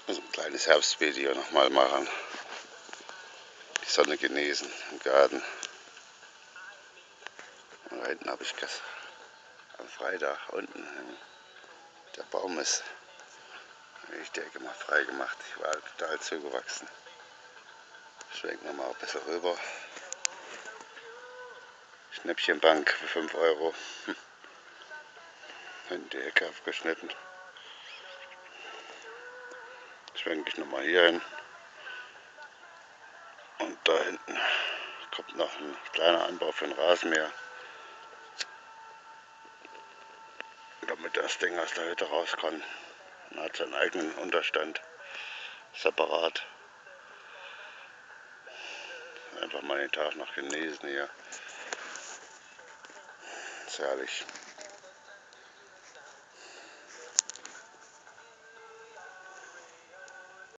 Also ein kleines Herbstvideo nochmal machen. Die Sonne genießen im Garten. Und da hinten habe ich am Freitag unten, der Baum ist, ich denke mal, frei gemacht. Ich war total zugewachsen. Schwenken wir mal ein bisschen rüber. Schnäppchenbank für 5 Euro. Hinten die Hecke abgeschnitten. Schwenke ich nochmal hier hin. Und da hinten kommt noch ein kleiner Anbau für den Rasenmäher. Damit das Ding aus der Hütte raus kann. Man hat seinen eigenen Unterstand. Separat. Einfach mal den Tag noch genießen hier. Ist herrlich.